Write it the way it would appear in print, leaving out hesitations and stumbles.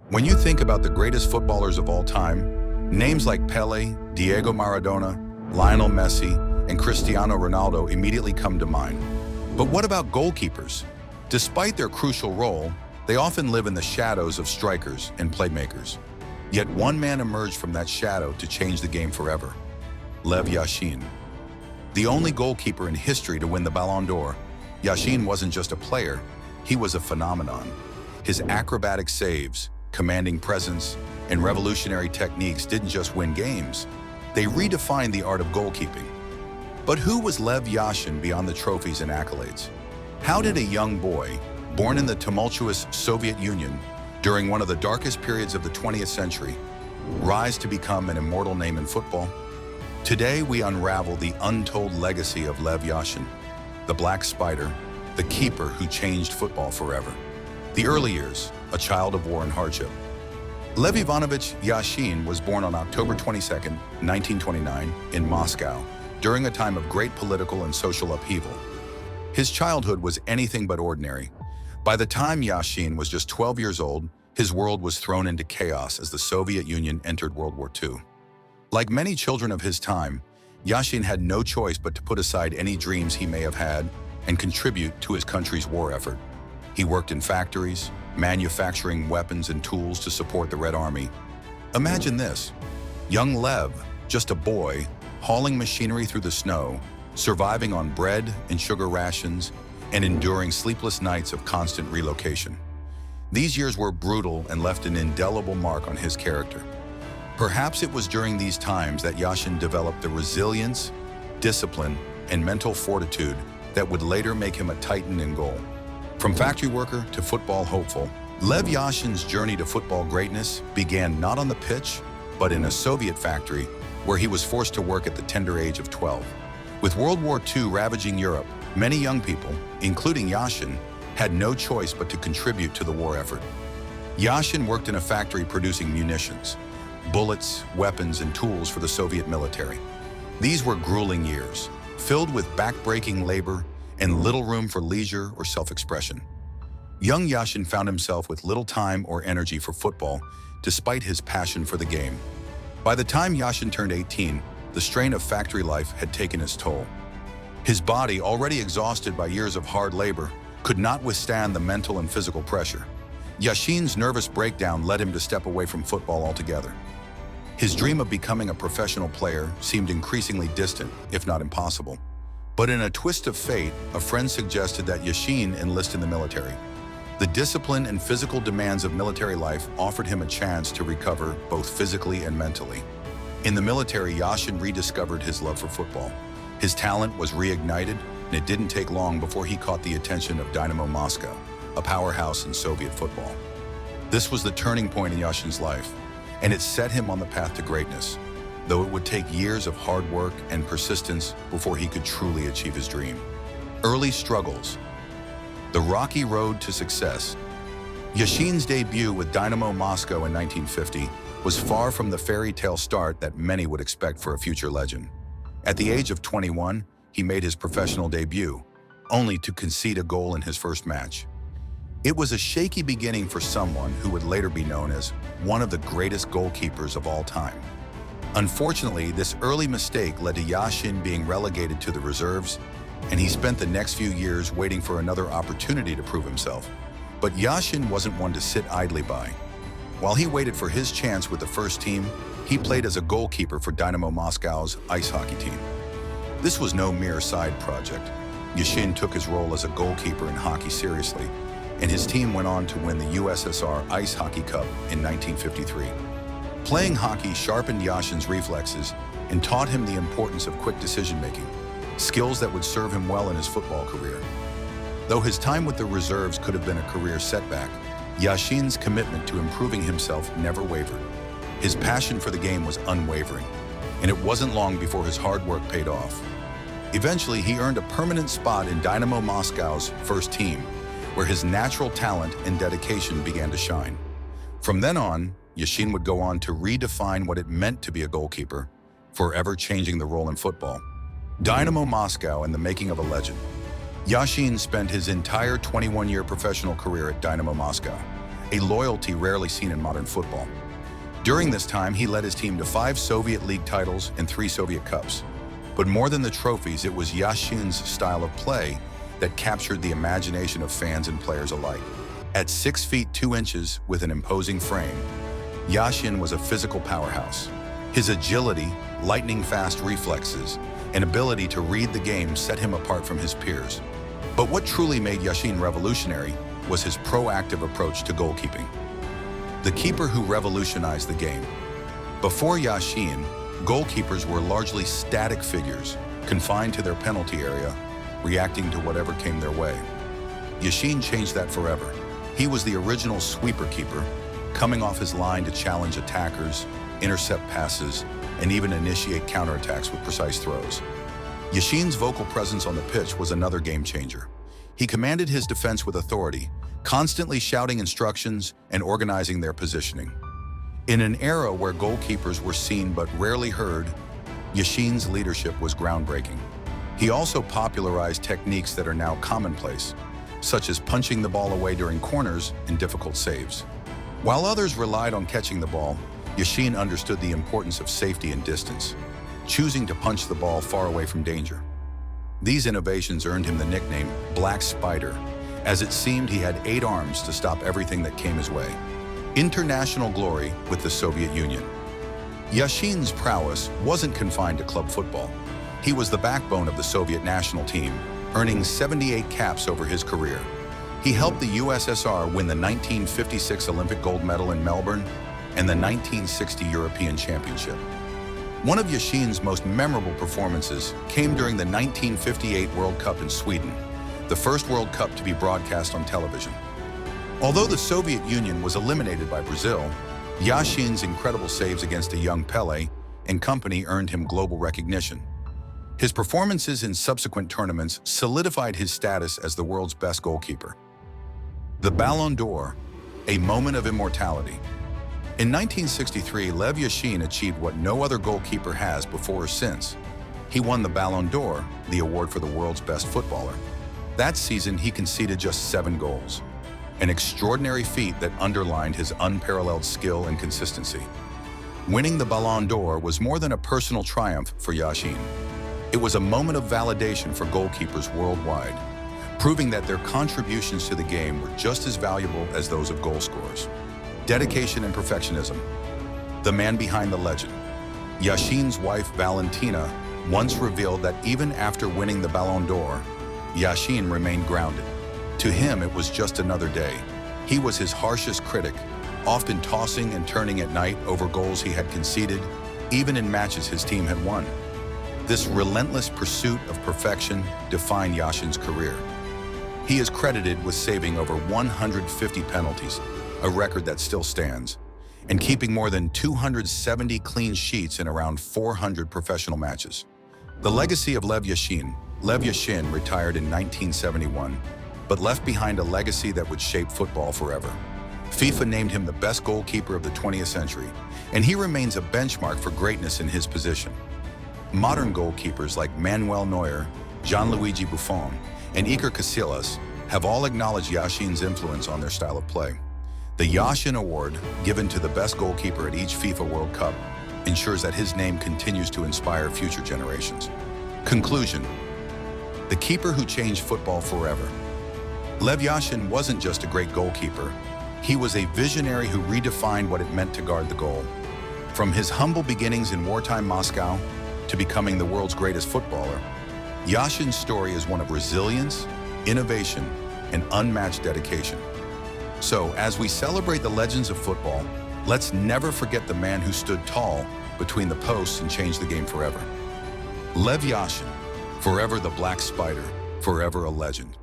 When you think about the greatest footballers of all time, names like Pele, Diego Maradona, Lionel Messi, and Cristiano Ronaldo immediately come to mind. But what about goalkeepers? Despite their crucial role, they often live in the shadows of strikers and playmakers. Yet one man emerged from that shadow to change the game forever: Lev Yashin. The only goalkeeper in history to win the Ballon d'Or, Yashin wasn't just a player, he was a phenomenon. His acrobatic saves, commanding presence, and revolutionary techniques didn't just win games, they redefined the art of goalkeeping. But who was Lev Yashin beyond the trophies and accolades? How did a young boy, born in the tumultuous Soviet Union during one of the darkest periods of the 20th century, rise to become an immortal name in football? Today we unravel the untold legacy of Lev Yashin, the Black Spider, the keeper who changed football forever. The early years, a child of war and hardship. Lev Ivanovich Yashin was born on October 22, 1929, in Moscow, during a time of great political and social upheaval. His childhood was anything but ordinary. By the time Yashin was just 12 years old, his world was thrown into chaos as the Soviet Union entered World War II. Like many children of his time, Yashin had no choice but to put aside any dreams he may have had and contribute to his country's war effort. He worked in factories, manufacturing weapons and tools to support the Red Army. Imagine this: young Lev, just a boy, hauling machinery through the snow, surviving on bread and sugar rations, and enduring sleepless nights of constant relocation. These years were brutal and left an indelible mark on his character. Perhaps it was during these times that Yashin developed the resilience, discipline, and mental fortitude that would later make him a titan in goal. From factory worker to football hopeful, Lev Yashin's journey to football greatness began not on the pitch, but in a Soviet factory where he was forced to work at the tender age of 12. With World War II ravaging Europe, many young people, including Yashin, had no choice but to contribute to the war effort. Yashin worked in a factory producing munitions, bullets, weapons, and tools for the Soviet military. These were grueling years, filled with back-breaking labor and little room for leisure or self-expression. Young Yashin found himself with little time or energy for football, despite his passion for the game. By the time Yashin turned 18, the strain of factory life had taken its toll. His body, already exhausted by years of hard labor, could not withstand the mental and physical pressure. Yashin's nervous breakdown led him to step away from football altogether. His dream of becoming a professional player seemed increasingly distant, if not impossible. But in a twist of fate, a friend suggested that Yashin enlist in the military. The discipline and physical demands of military life offered him a chance to recover both physically and mentally. In the military, Yashin rediscovered his love for football. His talent was reignited, and it didn't take long before he caught the attention of Dynamo Moscow, a powerhouse in Soviet football. This was the turning point in Yashin's life, and it set him on the path to greatness, though it would take years of hard work and persistence before he could truly achieve his dream. Early struggles. The rocky road to success. Yashin's debut with Dynamo Moscow in 1950 was far from the fairy tale start that many would expect for a future legend. At the age of 21, he made his professional debut, only to concede a goal in his first match. It was a shaky beginning for someone who would later be known as one of the greatest goalkeepers of all time. Unfortunately, this early mistake led to Yashin being relegated to the reserves, and he spent the next few years waiting for another opportunity to prove himself. But Yashin wasn't one to sit idly by. While he waited for his chance with the first team, he played as a goalkeeper for Dynamo Moscow's ice hockey team. This was no mere side project. Yashin took his role as a goalkeeper in hockey seriously, and his team went on to win the USSR Ice Hockey Cup in 1953. Playing hockey sharpened Yashin's reflexes and taught him the importance of quick decision-making, skills that would serve him well in his football career. Though his time with the reserves could have been a career setback, Yashin's commitment to improving himself never wavered. His passion for the game was unwavering, and it wasn't long before his hard work paid off. Eventually, he earned a permanent spot in Dynamo Moscow's first team, where his natural talent and dedication began to shine. From then on, Yashin would go on to redefine what it meant to be a goalkeeper, forever changing the role in football. Dynamo Moscow and the making of a legend. Yashin spent his entire 21-year professional career at Dynamo Moscow. a loyalty rarely seen in modern football. During this time, he led his team to 5 Soviet League titles and 3 Soviet Cups. But more than the trophies, it was Yashin's style of play that captured the imagination of fans and players alike. At 6 feet 2 inches with an imposing frame, Yashin was a physical powerhouse. His agility, lightning-fast reflexes, and ability to read the game set him apart from his peers. But what truly made Yashin revolutionary was his proactive approach to goalkeeping. The keeper who revolutionized the game. Before Yashin, goalkeepers were largely static figures, confined to their penalty area, reacting to whatever came their way. Yashin changed that forever. He was the original sweeper keeper, coming off his line to challenge attackers, intercept passes, and even initiate counterattacks with precise throws. Yashin's vocal presence on the pitch was another game changer. He commanded his defense with authority, constantly shouting instructions and organizing their positioning. In an era where goalkeepers were seen but rarely heard, Yashin's leadership was groundbreaking. He also popularized techniques that are now commonplace, such as punching the ball away during corners and difficult saves. While others relied on catching the ball, Yashin understood the importance of safety and distance, choosing to punch the ball far away from danger. These innovations earned him the nickname Black Spider, as it seemed he had 8 arms to stop everything that came his way. International glory with the Soviet Union. Yashin's prowess wasn't confined to club football. He was the backbone of the Soviet national team, earning 78 caps over his career. He helped the USSR win the 1956 Olympic gold medal in Melbourne and the 1960 European Championship. One of Yashin's most memorable performances came during the 1958 World Cup in Sweden, the first World Cup to be broadcast on television. Although the Soviet Union was eliminated by Brazil, Yashin's incredible saves against a young Pelé and company earned him global recognition. His performances in subsequent tournaments solidified his status as the world's best goalkeeper. The Ballon d'Or, a moment of immortality. In 1963, Lev Yashin achieved what no other goalkeeper has before or since. He won the Ballon d'Or, the award for the world's best footballer. That season, he conceded just 7 goals, an extraordinary feat that underlined his unparalleled skill and consistency. Winning the Ballon d'Or was more than a personal triumph for Yashin. It was a moment of validation for goalkeepers worldwide, proving that their contributions to the game were just as valuable as those of goal scorers. Dedication and perfectionism. The man behind the legend. Yashin's wife, Valentina, once revealed that even after winning the Ballon d'Or, Yashin remained grounded. To him, it was just another day. He was his harshest critic, often tossing and turning at night over goals he had conceded, even in matches his team had won. This relentless pursuit of perfection defined Yashin's career. He is credited with saving over 150 penalties, a record that still stands, and keeping more than 270 clean sheets in around 400 professional matches. The legacy of Lev Yashin. Lev Yashin retired in 1971, but left behind a legacy that would shape football forever. FIFA named him the best goalkeeper of the 20th century, and he remains a benchmark for greatness in his position. Modern goalkeepers like Manuel Neuer, Gianluigi Buffon, and Iker Casillas have all acknowledged Yashin's influence on their style of play. The Yashin Award, given to the best goalkeeper at each FIFA World Cup, ensures that his name continues to inspire future generations. Conclusion. The keeper who changed football forever. Lev Yashin wasn't just a great goalkeeper. He was a visionary who redefined what it meant to guard the goal. From his humble beginnings in wartime Moscow to becoming the world's greatest footballer, Yashin's story is one of resilience, innovation, and unmatched dedication. So, as we celebrate the legends of football, let's never forget the man who stood tall between the posts and changed the game forever. Lev Yashin, forever the Black Spider, forever a legend.